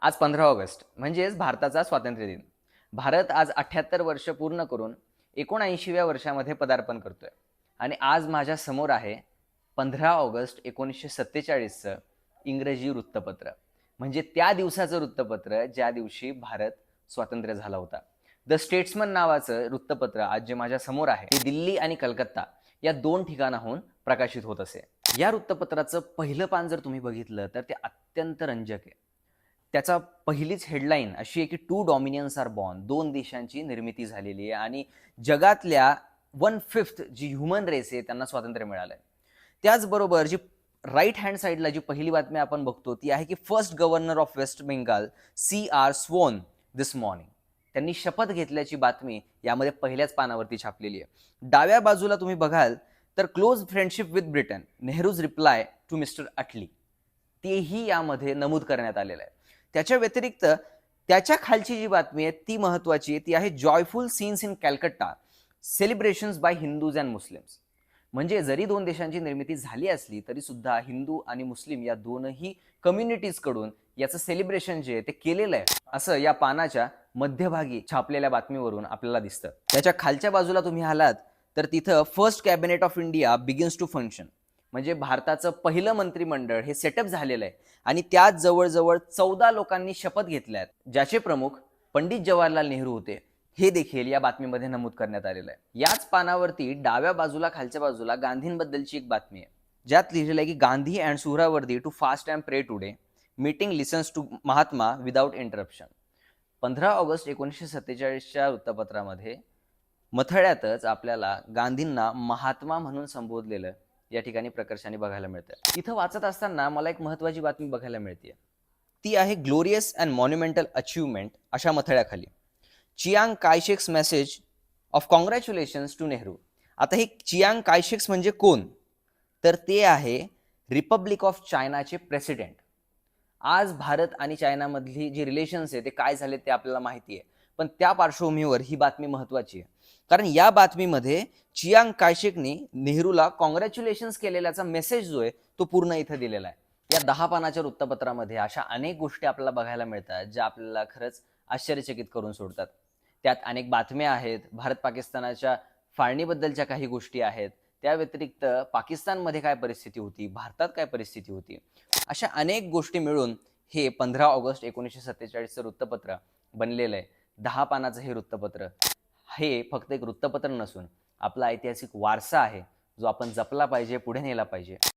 आज 15 ऑगस्ट म्हणजेच भारताचा स्वातंत्र्य दिन. भारत आज 78 वर्ष पूर्ण करून 79व्या वर्षामध्ये पदार्पण करतोय. आणि आज माझ्या समोर आहे 15 ऑगस्ट 1947चं इंग्रजी वृत्तपत्र. म्हणजे त्या दिवसाचं वृत्तपत्र ज्या दिवशी भारत स्वातंत्र्य झाला होता. द स्टेट्समन नावाचं वृत्तपत्र आज जे माझ्या समोर आहे ते दिल्ली आणि कलकत्ता या दोन ठिकाणाहून प्रकाशित होत असे. या वृत्तपत्राचं पहिलं पान जर तुम्ही बघितलं तर ते अत्यंत रंजक आहे. त्याचा पहिलीच हेडलाईन अशी आहे की टू डॉमिनियन्स आर बॉर्न. दोन देशांची निर्मिती झालेली आहे आणि जगातल्या 1/5 जी ह्युमन रेस आहे त्यांना स्वातंत्र्य मिळालंय. त्याचबरोबर जी राईट हँड साईडला जी पहिली बातमी आपण बघतो ती आहे की first governor of West Bengal CR sworn this morning. त्यांनी शपथ घेतल्याची बातमी यामध्ये पहिल्याच पानावरती छापलेली आहे. डाव्या बाजूला तुम्ही बघाल तर close friendship with Britain, Nehru's reply to mister Attlee, तेही यामध्ये नमूद करण्यात आलेलं आहे. त्याच्या व्यतिरिक्त त्याच्या खालची जी बातमी आहे ती महत्वाची आहे. ती आहे joyful scenes in Calcutta, celebrations by Hindus and Muslims. म्हणजे जरी दोन देशांची निर्मिती झाली असली तरी सुद्धा हिंदू आणि मुस्लिम या दोनही कम्युनिटीज कडून याचं सेलिब्रेशन जे आहे ते केलेलं आहे असं या पानाच्या मध्यभागी छापलेल्या बातमीवरून आपल्याला दिसतं. त्याच्या खालच्या बाजूला तुम्ही आलात तर तिथं first cabinet of India begins to function. म्हणजे भारताचं पहिलं मंत्रिमंडळ हे सेटअप झालेलं आहे आणि त्यात जवळजवळ 14 लोकांनी शपथ घेतल्या आहेत, ज्याचे प्रमुख पंडित जवाहरलाल नेहरू होते. हे देखील या बातमीमध्ये नमूद करण्यात आलेलं आहे. याच पानावरती डाव्या बाजूला खालच्या बाजूला गांधींबद्दलची एक बातमी आहे, ज्यात लिहिलेलं आहे की Gandhi and Suhrawardy to fast and pray today, meeting listens to Mahatma without interruption. 15 August 1947च्या वृत्तपत्रामध्ये मथळ्यातच आपल्याला गांधींना महात्मा म्हणून संबोधलेलं या ठिकाणी प्रकर्षाने बघायला मिळतं. इथं वाचत असताना मला एक महत्वाची बातमी बघायला मिळते. ती आहे ग्लोरियस अँड मॉन्युमेंटल अचीवमेंट अशा मथळ्याखाली Chiang Kaishek's message of congratulations to Nehru. आता हे चियांग कायशेक्स म्हणजे कोण? तर ते आहे रिपब्लिक ऑफ चायनाचे प्रेसिडेंट. आज भारत आणि चायनामधली जी रिलेशन्स आहे ते काय झाले ते आपल्याला माहिती आहे, पण त्या पार्श्वभूमीवर ही बातमी महत्वाची आहे. कारण या बातमीमध्ये चियांग कायशेकनी नेहरूला कॉंग्रॅच्युलेशन्स केलेल्याचा मेसेज जो आहे तो पूर्ण इथं दिलेला आहे. या 10 पानाच्या वृत्तपत्रामध्ये अशा अनेक गोष्टी आपल्याला बघायला मिळतात ज्या आपल्याला खरंच आश्चर्यचकित करून सोडतात. त्यात अनेक बातम्या आहेत, भारत पाकिस्तानाच्या फाळणीबद्दलच्या काही गोष्टी आहेत, त्या व्यतिरिक्त पाकिस्तानमध्ये काय परिस्थिती होती, भारतात काय परिस्थिती होती, अशा अनेक गोष्टी मिळून हे 15 ऑगस्ट 1947चं वृत्तपत्र बनलेलं आहे. 10 पानाचं हे वृत्तपत्र हे फक्त एक वृत्तपत्र नसून आपला ऐतिहासिक वारसा आहे जो आपण जपला पाहिजे, पुढे नेला पाहिजे.